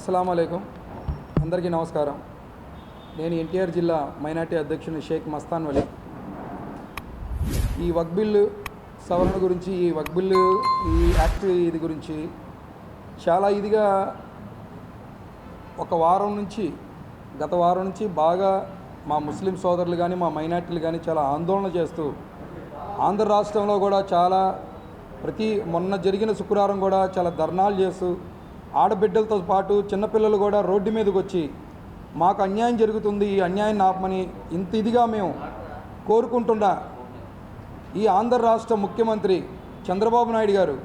అస్సలాము అలైకుం. అందరికీ నమస్కారం. నేను ఎన్టీఆర్ జిల్లా మైనార్టీ అధ్యక్షుని షేక్ మస్తాన్ వలి. ఈ వక్ఫ్ బిల్లు సవరణ గురించి, ఈ వక్ఫ్ బిల్లు, ఈ యాక్ట్ ఇది గురించి చాలా ఇదిగా గత వారం నుంచి బాగా మా ముస్లిం సోదరులు కానీ, మా మైనార్టీలు కానీ చాలా ఆందోళన చేస్తూ, ఆంధ్ర రాష్ట్రంలో కూడా చాలా మొన్న జరిగిన శుక్రవారం కూడా చాలా ధర్నాలు చేస్తూ, ఆడబిడ్డలతో పాటు చిన్నపిల్లలు కూడా రోడ్డు మీదకి వచ్చి మాకు అన్యాయం జరుగుతుంది, ఈ అన్యాయాన్ని ఆపమని ఇంత ఇదిగా మేము కోరుకుంటున్నా. ఈ ఆంధ్ర రాష్ట్ర ముఖ్యమంత్రి చంద్రబాబు నాయుడు గారు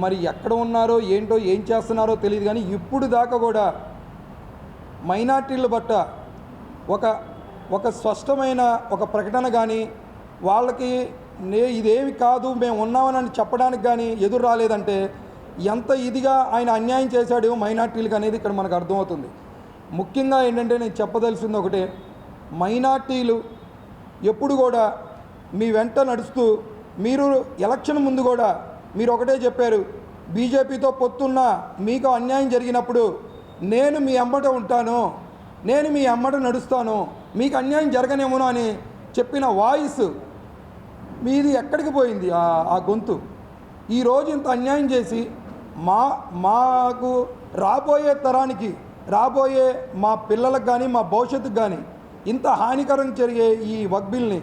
మరి ఎక్కడ ఉన్నారో ఏంటో, ఏం చేస్తున్నారో తెలియదు, కానీ ఇప్పుడు దాకా కూడా మైనార్టీల పట్ల ఒక స్పష్టమైన ఒక ప్రకటన కానీ, వాళ్ళకి ఇదేమి కాదు మేము ఉన్నామని చెప్పడానికి కానీ ఎదురు రాలేదంటే ఎంత ఇదిగా ఆయన అన్యాయం చేశాడు మైనార్టీలకు అనేది ఇక్కడ మనకు అర్థమవుతుంది. ముఖ్యంగా ఏంటంటే నేను చెప్పదలిసింది ఒకటే, మైనార్టీలు ఎప్పుడు కూడా మీ వెంట నడుస్తూ, మీరు ఎలక్షన్ ముందు కూడా మీరు ఒకటే చెప్పారు, బీజేపీతో పొత్తున్నా మీకు అన్యాయం జరిగినప్పుడు నేను మీ అమ్మట ఉంటాను, నేను మీ అమ్మట నడుస్తాను, మీకు అన్యాయం జరగనేమోనో అని చెప్పిన వాయిస్ మీది ఎక్కడికి పోయింది? ఆ గొంతు ఈరోజు ఇంత అన్యాయం చేసి మాకు రాబోయే తరానికి, రాబోయే మా పిల్లలకు కానీ, మా భవిష్యత్తుకు కానీ ఇంత హానికరం జరిగే ఈ వక్ఫ్ బిల్ని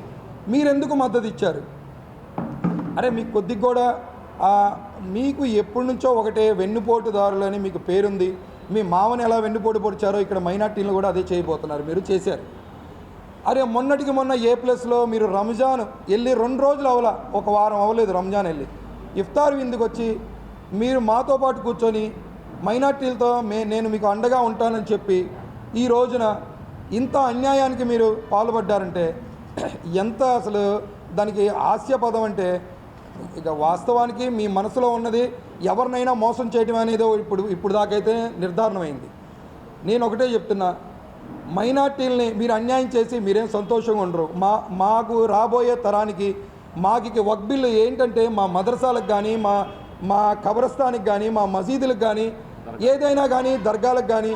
మీరెందుకు మద్దతు ఇచ్చారు? అరే మీకు కొద్దిగా కూడా మీకు ఎప్పటి నుంచో ఒకటే వెన్నుపోటుదారులని మీకు పేరుంది. మీ మామని ఎలా వెన్నుపోటు పొడిచారో ఇక్కడ మైనార్టీలను కూడా అదే చేయబోతున్నారు, మీరు చేశారు. అరే మొన్నటికి మొన్న ఏ+లో మీరు రంజాన్ వెళ్ళి 2 రోజులు అవలా, ఒక వారం అవ్వలేదు రంజాన్ వెళ్ళి, ఇఫ్తార్ విందుకు వచ్చి మీరు మాతో పాటు కూర్చొని మైనార్టీలతో నేను మీకు అండగా ఉంటానని చెప్పి ఈ రోజున ఇంత అన్యాయానికి మీరు పాల్పడ్డారంటే ఎంత అసలు దానికి హాస్యపదం అంటే, ఇక వాస్తవానికి మీ మనసులో ఉన్నది ఎవరినైనా మోసం చేయడం అనేది ఇప్పుడు దాకైతే నిర్ధారణమైంది. నేను ఒకటే చెప్తున్నా, మైనార్టీలని మీరు అన్యాయం చేసి మీరేం సంతోషంగా ఉండరు. మాకు రాబోయే తరానికి మాకు వక్ఫ్ బిల్లు ఏంటంటే మా మదరసాలకు కానీ, మా కబరస్థానికి కానీ, మా మసీదులకు కానీ, ఏదైనా కానీ దర్గాలకు కానీ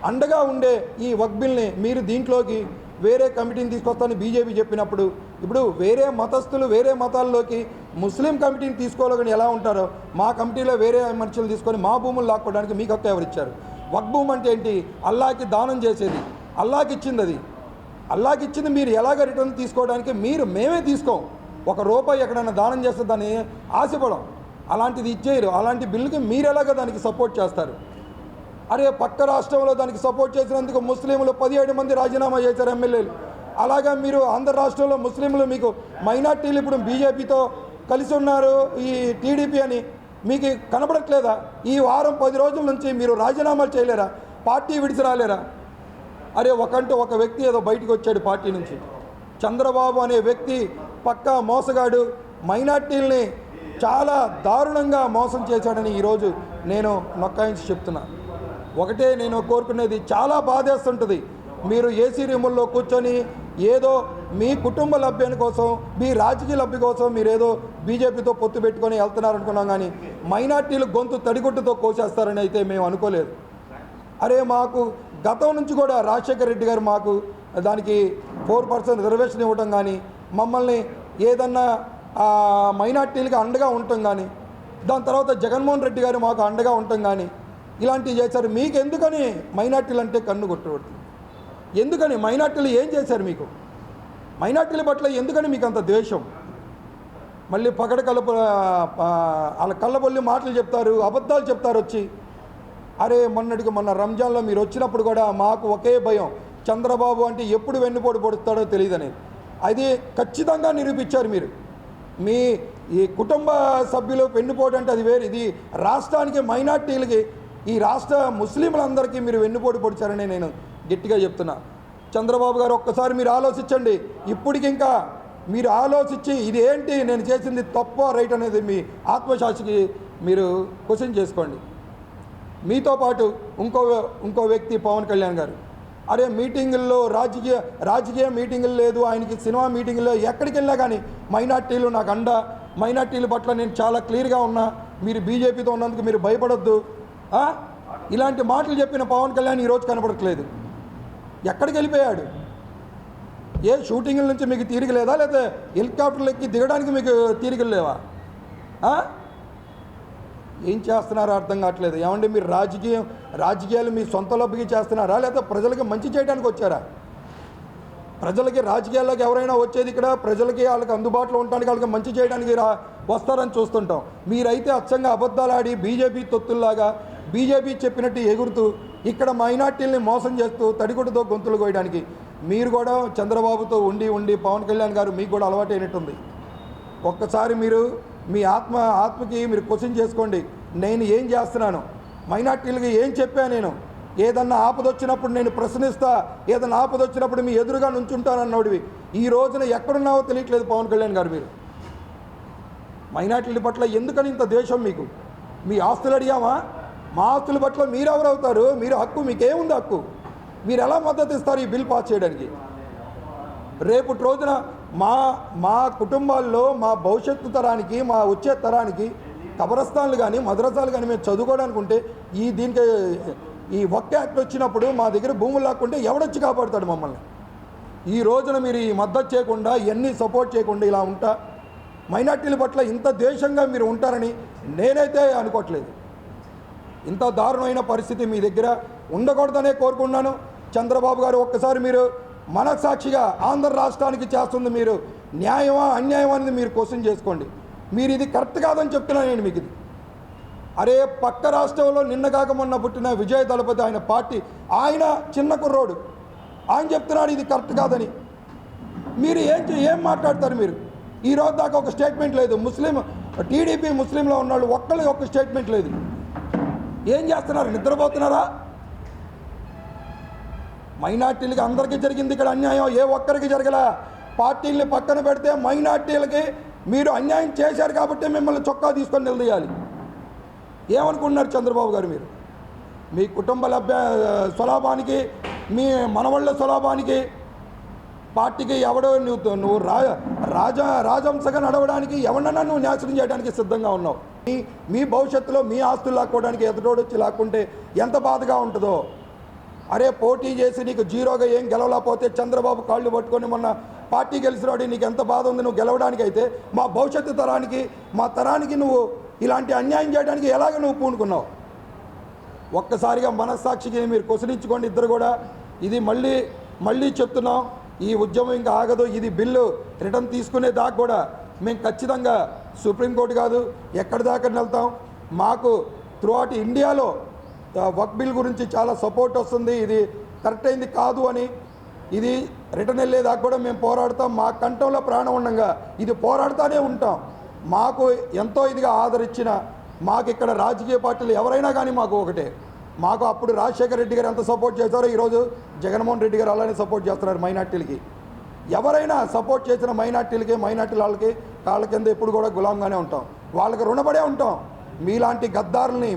అండగా ఉండే ఈ వక్ఫ్ బిల్ని మీరు దీంట్లోకి వేరే కమిటీని తీసుకొస్తానని బీజేపీ చెప్పినప్పుడు, ఇప్పుడు వేరే మతస్థులు వేరే మతాల్లోకి ముస్లిం కమిటీని తీసుకోవాలని ఎలా ఉంటారో, మా కమిటీలో వేరే మనుషులు తీసుకొని మా భూములు లాక్కోవడానికి మీకు హక్కు ఎవరిచ్చారు? వక్ఫ్ భూమి అంటే ఏంటి? అల్లాకి దానం చేసేది, అల్లాకి ఇచ్చింది. అది అల్లాకి ఇచ్చింది మీరు ఎలాగ రిటర్న్ తీసుకోవడానికి మేమే తీసుకోం. ₹1 ఎక్కడైనా దానం చేస్తే దాన్ని ఆశపడం, అలాంటిది ఇచ్చేయరు. అలాంటి బిల్లుకి మీరు ఎలాగ దానికి సపోర్ట్ చేస్తారు? అరే పక్క రాష్ట్రంలో దానికి సపోర్ట్ చేసినందుకు ముస్లింలు 17 మంది రాజీనామా చేశారు, ఎమ్మెల్యేలు. అలాగా మీరు ఆంధ్ర రాష్ట్రంలో ముస్లింలు మీకు మైనార్టీలు ఇప్పుడు బీజేపీతో కలిసి ఉన్నారు, ఈ టీడీపీ అని మీకు కనబడట్లేదా? ఈ వారం 10 రోజుల నుంచి మీరు రాజీనామాలు చేయలేరా? పార్టీ విడిచి రాలేరా? అరే ఒక వ్యక్తి ఏదో బయటకు వచ్చాడు పార్టీ నుంచి, చంద్రబాబు అనే వ్యక్తి పక్కా మోసగాడు, మైనార్టీల్ని చాలా దారుణంగా మోసం చేశాడని ఈరోజు నేను నొక్కాయించి చెప్తున్నా. ఒకటే నేను కోరుకునేది, చాలా బాధేస్తుంటుంది మీరు ఏసీ రూముల్లో కూర్చొని ఏదో మీ కుటుంబ లభ్యాన్ని కోసం, మీ రాజకీయ లబ్ధి కోసం మీరు ఏదో బీజేపీతో పొత్తు పెట్టుకొని వెళ్తున్నారనుకున్నాం, కానీ మైనార్టీలు గొంతు తడిగుట్టుతో కోసేస్తారని అయితే మేము అనుకోలేదు. అరే మాకు గతం నుంచి కూడా రాజశేఖర రెడ్డి గారు మాకు దానికి 4% రిజర్వేషన్ ఇవ్వటం కానీ, మమ్మల్ని ఏదన్నా మైనార్టీలకి అండగా ఉండటం కానీ, దాని తర్వాత జగన్మోహన్ రెడ్డి గారు మాకు అండగా ఉండటం కానీ ఇలాంటివి చేశారు. మీకు ఎందుకని మైనార్టీలు అంటే కన్ను కొట్టబడుతుంది? ఎందుకని? మైనార్టీలు ఏం చేశారు మీకు? మైనార్టీల పట్ల ఎందుకని మీకు అంత ద్వేషం? మళ్ళీ వాళ్ళ కళ్ళబొల్లి మాటలు చెప్తారు, అబద్ధాలు చెప్తారు వచ్చి. అరే మొన్న రంజాన్లో మీరు వచ్చినప్పుడు కూడా మాకు ఒకే భయం, చంద్రబాబు అంటే ఎప్పుడు వెన్నుపోటు పొడుస్తాడో తెలియదనేది. అది ఖచ్చితంగా నిరూపించారు మీరు. మీ ఈ కుటుంబ సభ్యులు వెన్నుపోటు అంటే అది వేరు, ఇది రాష్ట్రానికి, మైనార్టీలకి, ఈ రాష్ట్ర ముస్లింలందరికీ మీరు వెన్నుపోటు పొడిచారని నేను గట్టిగా చెప్తున్నా. చంద్రబాబు గారు ఒక్కసారి మీరు ఆలోచించండి. ఇప్పటికి ఇంకా మీరు ఆలోచించి ఇది ఏంటి, నేను చేసింది తప్ప రైట్ అనేది మీ ఆత్మసాక్షికి మీరు క్వశ్చన్ చేసుకోండి. మీతో పాటు ఇంకో వ్యక్తి పవన్ కళ్యాణ్ గారు, అరే మీటింగుల్లో రాజకీయ మీటింగులు లేదు ఆయనకి, సినిమా మీటింగుల్లో ఎక్కడికి వెళ్ళినా కానీ మైనార్టీలు నాకు అండ, మైనార్టీల పట్ల నేను చాలా క్లియర్గా ఉన్నా, మీరు బీజేపీతో ఉన్నందుకు మీరు భయపడొద్దు, ఇలాంటి మాటలు చెప్పిన పవన్ కళ్యాణ్ ఈరోజు కనపడట్లేదు. ఎక్కడికి వెళ్ళిపోయాడు? ఏ షూటింగ్ల నుంచి మీకు తీరిక లేదా, లేదా హెలికాప్టర్లు ఎక్కి దిగడానికి మీకు తీరికలు లేవా? ఏం చేస్తున్నారో అర్థం కావట్లేదు. ఏమంటే మీరు రాజకీయాలు మీ సొంత లబ్ధికి చేస్తున్నారా, లేదా ప్రజలకి మంచి చేయడానికి వచ్చారా? ప్రజలకి రాజకీయాల్లోకి ఎవరైనా వచ్చేది ఇక్కడ ప్రజలకి వాళ్ళకి అందుబాటులో ఉండడానికి వాళ్ళకి మంచి చేయడానికి వస్తారని చూస్తుంటాం. మీరైతే అచ్చంగా అబద్ధాలు ఆడి బీజేపీ తొత్తుల్లాగా బీజేపీ చెప్పినట్టు ఎగురుతూ ఇక్కడ మైనార్టీల్ని మోసం చేస్తూ తడిగుడ్డతో గొంతులు కోయడానికి మీరు కూడా చంద్రబాబుతో ఉండి పవన్ కళ్యాణ్ గారు మీకు కూడా అలవాటు అయినట్టుంది. ఒక్కసారి మీరు మీ ఆత్మకి మీరు క్వశ్చన్ చేసుకోండి. నేను ఏం చేస్తున్నాను, మైనార్టీలకి ఏం చెప్పాను? నేను ఏదన్నా ఆపదొచ్చినప్పుడు నేను ప్రశ్నిస్తా, ఏదన్నా ఆపదొచ్చినప్పుడు మీ ఎదురుగా నుంచుంటానన్నోడివి ఈ రోజున ఎక్కడున్నావో తెలియట్లేదు పవన్ కళ్యాణ్ గారు. మీరు మైనార్టీల పట్ల ఎందుకని ఇంత ద్వేషం మీకు? మీ ఆస్తులు అడిగామా? మా ఆస్తుల పట్ల మీరెవరవుతారు? మీరు హక్కు మీకేముంది? హక్కు మీరు ఎలా మద్దతు ఇస్తారు ఈ బిల్ పాస్ చేయడానికి? రేపటి రోజున మా కుటుంబాల్లో మా భవిష్యత్తు తరానికి, మా వచ్చే తరానికి కబరస్థాన్లు కానీ మద్రసాలు కానీ మేము చదువుకోవడానికి ఉంటే దీనికి ఈ వక్ యాక్ట్ వచ్చినప్పుడు మా దగ్గర భూములు లాక్కుంటే ఎవడొచ్చి కాపాడుతాడు మమ్మల్ని? ఈ రోజున మీరు ఈ మద్దతు చేయకుండా, ఇవన్నీ సపోర్ట్ చేయకుండా ఇలా ఉంటా మైనార్టీల పట్ల ఇంత ద్వేషంగా మీరు ఉంటారని నేనైతే అనుకోవట్లేదు. ఇంత దారుణమైన పరిస్థితి మీ దగ్గర ఉండకూడదనే కోరుకున్నాను. చంద్రబాబు గారు ఒక్కసారి మీరు మనస్సాక్షిగా ఆంధ్ర రాష్ట్రానికి చేస్తుంది మీరు న్యాయమా అన్యాయమా అనేది మీరు క్వశ్చన్ చేసుకోండి. మీరు ఇది కరెక్ట్ కాదని చెప్తున్నాను నేను మీకు. ఇది అరే పక్క రాష్ట్రంలో నిన్న కాక మొన్న పుట్టిన విజయ్ దళపతి ఆయన పార్టీ, ఆయన చిన్న కుర్రోడు, ఆయన చెప్తున్నాడు ఇది కరెక్ట్ కాదని. మీరు ఏం మాట్లాడతారు? మీరు ఈ రోజు దాకా ఒక స్టేట్మెంట్ లేదు. టీడీపీ ముస్లింలో ఉన్నాళ్ళు ఒక్కళ్ళకి ఒక స్టేట్మెంట్ లేదు. ఏం చేస్తున్నారు? నిద్రపోతున్నారా? మైనార్టీలకి అందరికీ జరిగింది ఇక్కడ అన్యాయం, ఏ ఒక్కరికి జరగలా. పార్టీల్ని పక్కన పెడితే మైనార్టీలకి మీరు అన్యాయం చేశారు కాబట్టి మిమ్మల్ని చొక్కా తీసుకొని నిలదీయాలి. ఏమనుకుంటున్నారు చంద్రబాబు గారు? మీరు మీ కుటుంబ స్వలాభానికి, మీ మనవళ్ళ స్వలాభానికి, పార్టీకి ఎవడో నువ్వు రాజంశగా నడవడానికి ఎవరన్నా నువ్వు నాశనం చేయడానికి సిద్ధంగా ఉన్నావు. మీ భవిష్యత్తులో మీ ఆస్తులు లాక్కోవడానికి ఎదుటోడొచ్చి లాక్కుంటే ఎంత బాధగా ఉంటుందో. అరే పోటీ చేసి నీకు జీరోగా ఏం గెలవలేకపోతే చంద్రబాబు కాళ్ళు పట్టుకొని మొన్న పార్టీ గెలిచినాడు, నీకు ఎంత బాధ ఉంది నువ్వు గెలవడానికి? అయితే మా భవిష్యత్తు తరానికి, మా తరానికి నువ్వు ఇలాంటి అన్యాయం చేయడానికి ఎలాగ నువ్వు పూనుకున్నావు? ఒక్కసారిగా మనస్సాక్షికి మీరు క్వశ్చనించుకోండి ఇద్దరు కూడా. ఇది మళ్ళీ చెప్తున్నాం, ఈ ఉద్యమం ఇంకా ఆగదు. ఇది బిల్లు రిటర్న్ తీసుకునే దాకా కూడా మేము ఖచ్చితంగా సుప్రీంకోర్టు కాదు ఎక్కడి దాకా వెళ్తాం. మాకు త్రూఅవుట్ ఇండియాలో వక్ బిల్ గురించి చాలా సపోర్ట్ వస్తుంది. ఇది కరెక్ట్ అయింది కాదు అని ఇది రిటర్న్ వెళ్ళేదాకా కూడా మేము పోరాడతాం. మా కంఠంలో ప్రాణం ఉండగా ఇది పోరాడుతూనే ఉంటాం. మాకు ఎంతో ఇదిగా ఆదరించిన మాకు ఇక్కడ రాజకీయ పార్టీలు ఎవరైనా కానీ మాకు ఒకటే. మాకు అప్పుడు రాజశేఖర రెడ్డి గారు ఎంత సపోర్ట్ చేశారో ఈరోజు జగన్మోహన్ రెడ్డి గారు అలానే సపోర్ట్ చేస్తున్నారు మైనార్టీలకి. ఎవరైనా సపోర్ట్ చేసిన మైనార్టీలకి, మైనార్టీల వాళ్ళ కింద ఎప్పుడు కూడా గులాంగానే ఉంటాం, వాళ్ళకి రుణపడే ఉంటాం. మీలాంటి గద్దారుల్ని,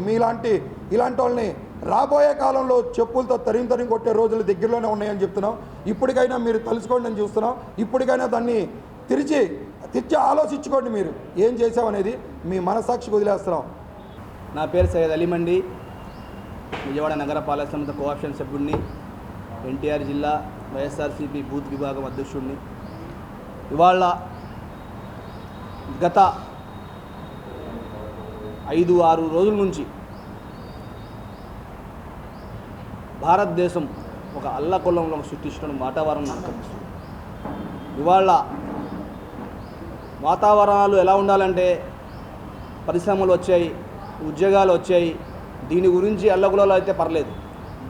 ఇలాంటి వాళ్ళని రాబోయే కాలంలో చెప్పులతో తరిం కొట్టే రోజులు దగ్గరలోనే ఉన్నాయని చెప్తున్నాం. ఇప్పటికైనా మీరు తెలుసుకోండి అని చూస్తున్నాం. ఇప్పటికైనా దాన్ని తిరిచి ఆలోచించుకోండి. మీరు ఏం చేసామనేది మీ మనసాక్షికి వదిలేస్తున్నాం. నా పేరు సయ్యద్ అలీమండి, విజయవాడ నగరపాలక సంస్థ కోఆప్షన్ సభ్యుడిని, ఎన్టీఆర్ జిల్లా వైఎస్ఆర్సీపీ బూత్ విభాగం అధ్యక్షుడిని. ఇవాళ గత 5-6 రోజుల నుంచి భారతదేశం ఒక అల్లకొల్లంలో సృష్టించిన వాతావరణం మనకు కనిపిస్తుంది. ఇవాళ వాతావరణాలు ఎలా ఉండాలంటే పరిశ్రమలు వచ్చాయి, ఉద్యోగాలు వచ్చాయి, దీని గురించి అల్లకొల్లాలు అయితే పర్లేదు.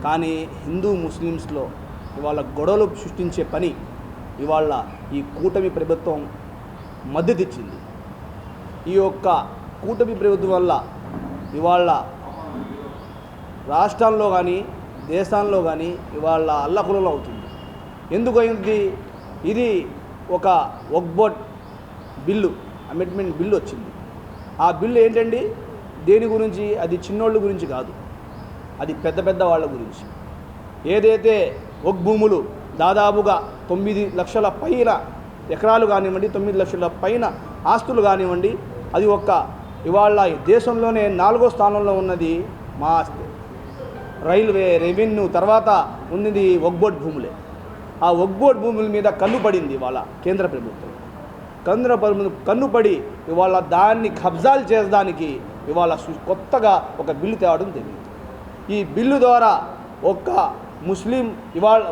కానీ హిందూ ముస్లిమ్స్లో ఇవాళ గొడవలు సృష్టించే పని ఇవాళ ఈ కూటమి ప్రభుత్వం మద్దతు ఇచ్చింది. ఈ యొక్క కూటమి ప్రభుత్వం వల్ల ఇవాళ రాష్ట్రాల్లో కానీ దేశాల్లో కానీ ఇవాళ అల్లకొల్లం అవుతుంది. ఎందుకు అయింది? ఇది ఒక వక్ఫ్ బిల్లు, అమెండ్మెంట్ బిల్లు వచ్చింది. ఆ బిల్లు ఏంటండి? దేని గురించి? అది చిన్నోళ్ళ గురించి కాదు, అది పెద్ద వాళ్ళ గురించి. ఏదైతే వక్ఫ్ భూములు దాదాపుగా 9 లక్షల పైన ఎకరాలు కానివ్వండి, 9 లక్షల పైన ఆస్తులు కానివ్వండి, అది ఇవాళ దేశంలోనే 4వ స్థానంలో ఉన్నది మా ఆస్తి. రైల్వే, రెవెన్యూ, తర్వాత ఉన్నది వక్బోర్డ్ భూములే. ఆ వక్బోర్డ్ భూముల మీద కన్ను పడింది ఇవాళ కేంద్ర ప్రభుత్వం. కన్నుపడి ఇవాళ దాన్ని కబ్జాలు చేసడానికి ఇవాళ కొత్తగా ఒక బిల్లు తేవడం జరిగింది. ఈ బిల్లు ద్వారా ఒక్క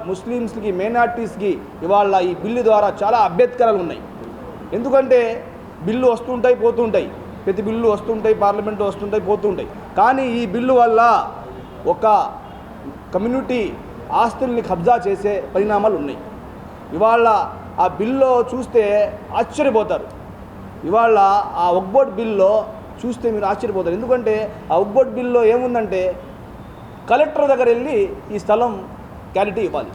ముస్లిమ్స్కి, మైనార్టీస్కి ఇవాళ ఈ బిల్లు ద్వారా చాలా అభ్యంతరాలు ఉన్నాయి. ఎందుకంటే బిల్లు వస్తుంటాయి, పోతుంటాయి, ప్రతి బిల్లు వస్తుంటాయి, పార్లమెంటు వస్తుంటాయి, పోతుంటాయి. కానీ ఈ బిల్లు వల్ల ఒక కమ్యూనిటీ ఆస్తుల్ని కబ్జా చేసే పరిణామాలు ఉన్నాయి. ఇవాళ ఆ బిల్లో చూస్తే ఆశ్చర్యపోతారు. ఇవాళ ఆ వక్బోర్డ్ బిల్లో చూస్తే మీరు ఆశ్చర్యపోతారు. ఎందుకంటే ఆ వక్బోర్డ్ బిల్లో ఏముందంటే కలెక్టర్ దగ్గర వెళ్ళి ఈ స్థలం క్లారిటీ ఇవ్వాలి.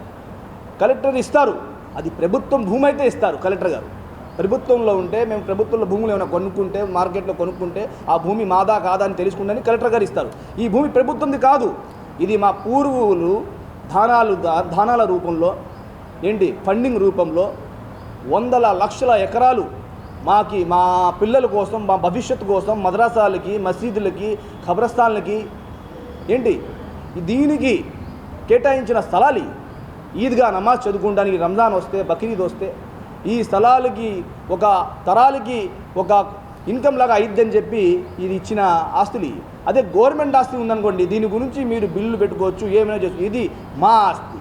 కలెక్టర్ ఇస్తారు, అది ప్రభుత్వం భూమి అయితే ఇస్తారు. కలెక్టర్ గారు ప్రభుత్వంలో ఉంటే, మేము ప్రభుత్వంలో భూములు ఏమైనా కొనుక్కుంటే, మార్కెట్లో కొనుక్కుంటే ఆ భూమి మాదా కాదా అని తెలుసుకుంటే కలెక్టర్ గారు ఇస్తారు. ఈ భూమి ప్రభుత్వంది కాదు, ఇది మా పూర్వులు దానాల రూపంలో ఫండింగ్ రూపంలో వందల లక్షల ఎకరాలు మా పిల్లల కోసం, మా భవిష్యత్తు కోసం, మద్రసాలకి, మసీదులకి, ఖబరస్థాన్లకి దీనికి కేటాయించిన స్థలాలు. ఈద్గా నమాజ్ చదువుకోవడానికి రంజాన్ వస్తే, బక్రీద్ వస్తే ఈ స్థలాలకి ఒక తరాలకి ఒక ఇన్కమ్ లాగా అయిద్దని చెప్పి ఇది ఇచ్చిన ఆస్తులు. అదే గవర్నమెంట్ ఆస్తి ఉందనుకోండి, దీని గురించి మీరు బిల్లు పెట్టుకోవచ్చు, ఏమైనా చేసుకోవచ్చు. ఇది మా ఆస్తి,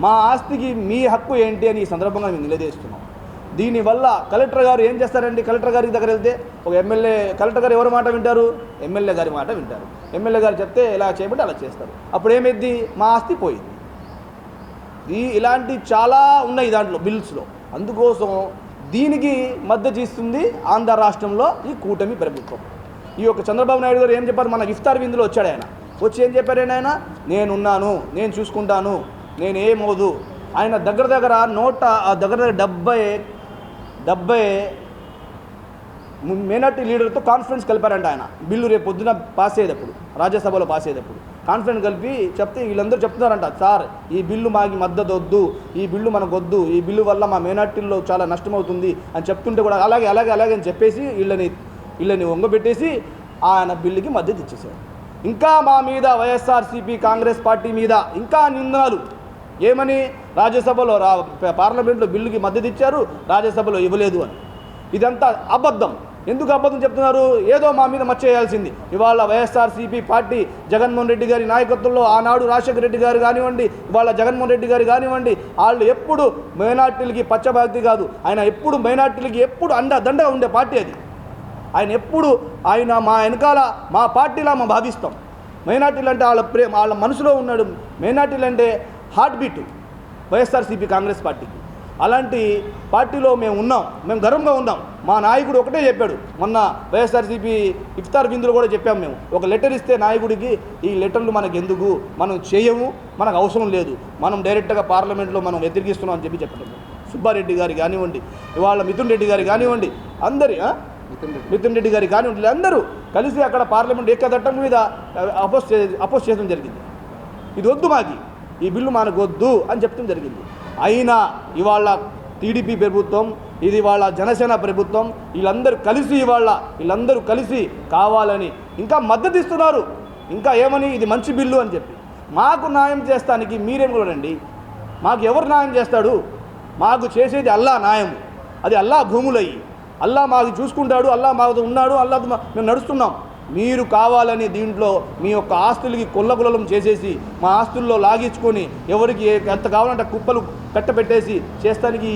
మా ఆస్తికి మీ హక్కు ఏంటి అని ఈ సందర్భంగా మేము నిలదీస్తున్నాం. దీనివల్ల కలెక్టర్ గారు ఏం చేస్తారండి? కలెక్టర్ గారి దగ్గర వెళ్తే ఒక ఎమ్మెల్యే, కలెక్టర్ గారు ఎవరి మాట వింటారు? ఎమ్మెల్యే గారి మాట వింటారు. ఎమ్మెల్యే గారు చెప్తే ఇలా చేయబట్టి అలా చేస్తారు. అప్పుడు ఏమైంది? మా ఆస్తి పోయింది. ఇలాంటి చాలా ఉన్నాయి దాంట్లో బిల్స్లో. అందుకోసం దీనికి మద్దతు ఇస్తుంది ఆంధ్ర రాష్ట్రంలో ఈ కూటమి ప్రభుత్వం. ఈ యొక్క చంద్రబాబు నాయుడు గారు ఏం చెప్పారు? మన ఇఫ్తార్ విందులో వచ్చాడు ఆయన. వచ్చి ఏం చెప్పారు ఆయన? నేనున్నాను, నేను చూసుకుంటాను, నేనేమోదు. ఆయన దగ్గర 70 మైనార్టీ లీడర్తో కాన్ఫరెన్స్ కలిపారంట ఆయన. బిల్లు రేపు పొద్దున పాస్ అయ్యేటప్పుడు, రాజ్యసభలో పాస్ అయ్యేటప్పుడు కాన్ఫరెన్స్ కలిపి చెప్తే వీళ్ళందరూ చెప్తున్నారంట, సార్ ఈ బిల్లు మాకు మద్దతు వద్దు, ఈ బిల్లు మనకు వద్దు, ఈ బిల్లు వల్ల మా మైనార్టీల్లో చాలా నష్టమవుతుంది అని చెప్తుంటే కూడా అలాగే అని చెప్పేసి వీళ్ళని వంగబెట్టేసి ఆయన బిల్లుకి మద్దతు ఇచ్చేశారు. ఇంకా మా మీద వైఎస్ఆర్సీపీ కాంగ్రెస్ పార్టీ మీద ఇంకా నిందనలు. ఏమని? రాజ్యసభలో పార్లమెంట్లో బిల్లుకి మద్దతు ఇచ్చారు, రాజ్యసభలో ఇవ్వలేదు అని. ఇదంతా అబద్ధం. ఎందుకు అబద్ధం చెప్తున్నారు? ఏదో మా మీద మచ్చేయాల్సింది. ఇవాళ వైఎస్ఆర్సీపీ పార్టీ జగన్మోహన్ రెడ్డి గారి నాయకత్వంలో ఆనాడు రాజశేఖర రెడ్డి గారు కానివ్వండి, ఇవాళ జగన్మోహన్ రెడ్డి గారు కానివ్వండి, వాళ్ళు ఎప్పుడు మైనార్టీలకి పచ్చభక్తి కాదు, ఆయన ఎప్పుడు మైనార్టీలకి ఎప్పుడు దండగా ఉండే పార్టీ అది. ఆయన మా వెనకాల మా పార్టీలా మేము భావిస్తాం. మైనార్టీలు అంటే వాళ్ళ మనసులో ఉన్నాడు. మైనార్టీలు అంటే హార్ట్ బీట్ వైఎస్ఆర్సీపీ కాంగ్రెస్ పార్టీకి. అలాంటి పార్టీలో మేము ఉన్నాం, మేము గర్వంగా ఉన్నాం. మా నాయకుడు ఒకటే చెప్పాడు, మొన్న వైఎస్ఆర్సీపీ ఇఫ్తార్ విందులో కూడా చెప్పాము మేము. ఒక లెటర్ ఇస్తే నాయకుడికి, ఈ లెటర్లు మనకు ఎందుకు, మనం చేయము, మనకు అవసరం లేదు, మనం డైరెక్ట్గా పార్లమెంట్లో మనం వ్యతిరేకిస్తున్నాం అని చెప్పాము. సుబ్బారెడ్డి గారు కానివ్వండి, ఇవాళ మిథున్ రెడ్డి గారు కానివ్వండి, మిథున్ రెడ్డి గారు కానివ్వండి, అందరూ కలిసి అక్కడ పార్లమెంట్ ఏకదట్టం మీద అపోజ్ చేయడం జరిగింది. ఇది వద్దు, మాకి ఈ బిల్లు మనకు వద్దు అని చెప్పడం జరిగింది. అయినా ఇవాళ టీడీపీ ప్రభుత్వం, ఇది వాళ్ళ జనసేన ప్రభుత్వం, వీళ్ళందరూ కలిసి కావాలని ఇంకా మద్దతు ఇస్తున్నారు. ఇంకా ఏమని? ఇది మంచి బిల్లు అని చెప్పి. మాకు న్యాయం చేస్తానికి మీరేం చూడండి, మాకు ఎవరు న్యాయం చేస్తాడు? మాకు చేసేది అల్లా న్యాయం. అది అల్లా భూములయ్యి, అల్లా మాకు చూసుకుంటాడు, అల్లా మాకు ఉన్నాడు, అల్లా మేము నడుస్తున్నాం. మీరు కావాలని దీంట్లో మీ యొక్క ఆస్తులకి కొల్లగులలం చేసేసి మా ఆస్తుల్లో లాగించుకొని ఎవరికి ఎంత కావాలంటే కుప్పలు కట్టబెట్టేసి చేస్తానికి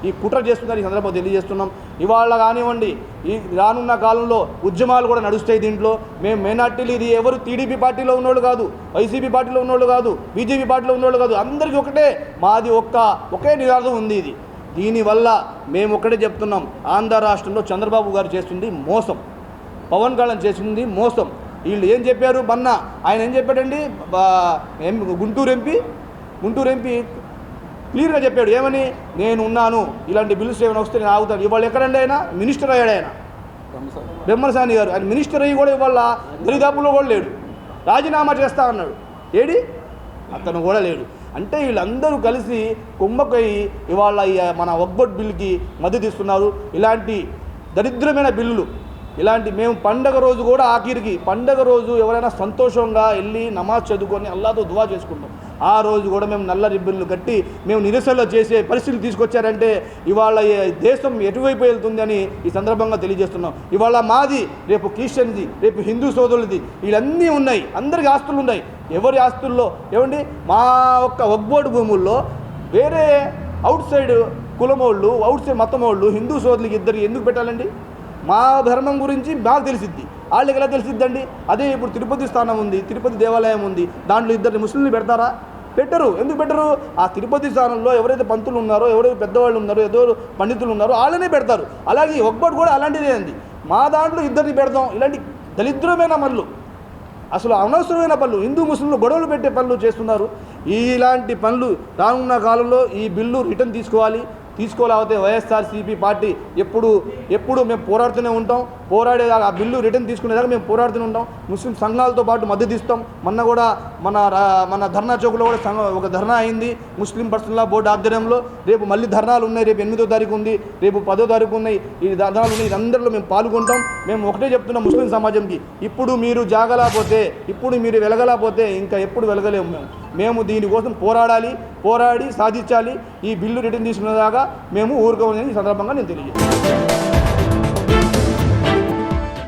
ఈ కుట్ర చేస్తుందని సందర్భంగా తెలియజేస్తున్నాం. ఇవాళ కానివ్వండి, ఈ రానున్న కాలంలో ఉద్యమాలు కూడా నడుస్తాయి దీంట్లో. మేము మైనార్టీలు, ఇది ఎవరు టీడీపీ పార్టీలో ఉన్నోళ్ళు కాదు, వైసీపీ పార్టీలో ఉన్నోళ్ళు కాదు, బీజేపీ పార్టీలో ఉన్నోళ్ళు కాదు, అందరికీ ఒకటే, మాది ఒకే నినాదం ఉంది. ఇది దీనివల్ల మేము ఒకటే చెప్తున్నాం, ఆంధ్ర రాష్ట్రంలో చంద్రబాబు గారు చేస్తుంది మోసం, పవన్ కళ్యాణ్ చేసింది మోసం. వీళ్ళు ఏం చెప్పారు? మొన్న ఆయన ఏం చెప్పాడండి? గుంటూరు ఎంపీ క్లియర్గా చెప్పాడు. ఏమని? నేను ఉన్నాను, ఇలాంటి బిల్లుస్ ఏమైనా వస్తే నేను ఆగుతాను. ఇవాళ ఎక్కడండి ఆయన? మినిస్టర్ అయ్యాడు ఆయన, బ్రహ్మసాని గారు. ఆయన మినిస్టర్ అయ్యి కూడా ఇవాళ దరిదాపుల్లో కూడా లేడు, రాజీనామా చేస్తా అన్నాడు. ఏడి? అతను కూడా లేడు. అంటే వీళ్ళందరూ కలిసి కుమ్మకయ్యి ఇవాళ మన వక్బోర్డ్ బిల్లుకి మద్దతు ఇస్తున్నారు. ఇలాంటి దరిద్రమైన బిల్లులు ఇలాంటి మేము పండగ రోజు కూడా ఆఖరికి పండగ రోజు ఎవరైనా సంతోషంగా వెళ్ళి నమాజ్ చదువుకొని అల్లాతో దువా చేసుకుంటాం. ఆ రోజు కూడా మేము నల్ల రిబ్బన్లు కట్టి మేము నిరసనలు చేసే పరిస్థితులు తీసుకొచ్చారంటే ఇవాళ దేశం ఎటువైపు వెళ్తుందని ఈ సందర్భంగా తెలియజేస్తున్నాం. ఇవాళ మాది, రేపు క్రిస్టియన్ది, రేపు హిందూ సోదరులది, వీళ్ళన్నీ ఉన్నాయి. అందరికీ ఆస్తులు ఉన్నాయి. ఎవరి ఆస్తుల్లో ఏమండి మా ఒక్క వక్బోర్డు భూముల్లో వేరే అవుట్ సైడ్ కులమోళ్ళు, అవుట్ సైడ్ మతమోళ్ళు హిందూ సోదరులకి ఇద్దరు ఎందుకు పెట్టాలండి? మా ధర్మం గురించి బాగా తెలిసిద్ది, వాళ్ళకి ఎలా తెలిసిద్దండి? అదే ఇప్పుడు తిరుపతి స్థానం ఉంది, తిరుపతి దేవాలయం ఉంది, దాంట్లో ఇద్దరు ముస్లింలు పెడతారా? పెట్టరు. ఎందుకు పెట్టరు? ఆ తిరుపతి స్థానంలో ఎవరైతే పంతులు ఉన్నారో, ఎవరైతే పెద్దవాళ్ళు ఉన్నారో, ఏదో పండితులు ఉన్నారో వాళ్ళనే పెడతారు. అలాగే ఒక్కటి కూడా అలాంటిదే అండి. మా దాంట్లో ఇద్దరిని పెడతాం. ఇలాంటి దరిద్రమైన పనులు, అసలు అనవసరమైన పనులు, హిందూ ముస్లింలు గొడవలు పెట్టే పనులు చేస్తున్నారు. ఇలాంటి పనులు రానున్న కాలంలో ఈ బిల్లు రిటర్న్ తీసుకోలేకపోతే వైఎస్ఆర్సీపీ పార్టీ ఎప్పుడు మేము పోరాడుతూనే ఉంటాం. పోరాడేదాకా ఆ బిల్లు రిటర్న్ తీసుకునేదాకా మేము పోరాడుతూనే ఉంటాం. ముస్లిం సంఘాలతో పాటు మద్దతు ఇస్తాం. మొన్న కూడా మన ధర్నా చౌక్లో కూడా ఒక ధర్నా అయింది ముస్లిం పర్సనల్ లా బోర్డు ఆధ్వర్యంలో. రేపు మళ్ళీ ధర్నాలు ఉన్నాయి. రేపు 8వ తారీఖు ఉంది, రేపు 10వ తారీఖు ఉన్నాయి. ఈ ధర్నాలు ఉన్నాయి. అందరిలో మేము పాల్గొంటాం. మేము ఒకటే చెప్తున్నాం ముస్లిం సమాజంకి, ఇప్పుడు మీరు జాగలేకపోతే, ఇప్పుడు మీరు వెలగలేకపోతే ఇంకా ఎప్పుడు వెలగలేము. మేము దీనికోసం పోరాడి సాధించాలి. ఈ బిల్లు రిటర్న్ తీసుకునేదాకా మేము ఊరుకోవాలని ఈ సందర్భంగా నేను తెలియజేస్తాను.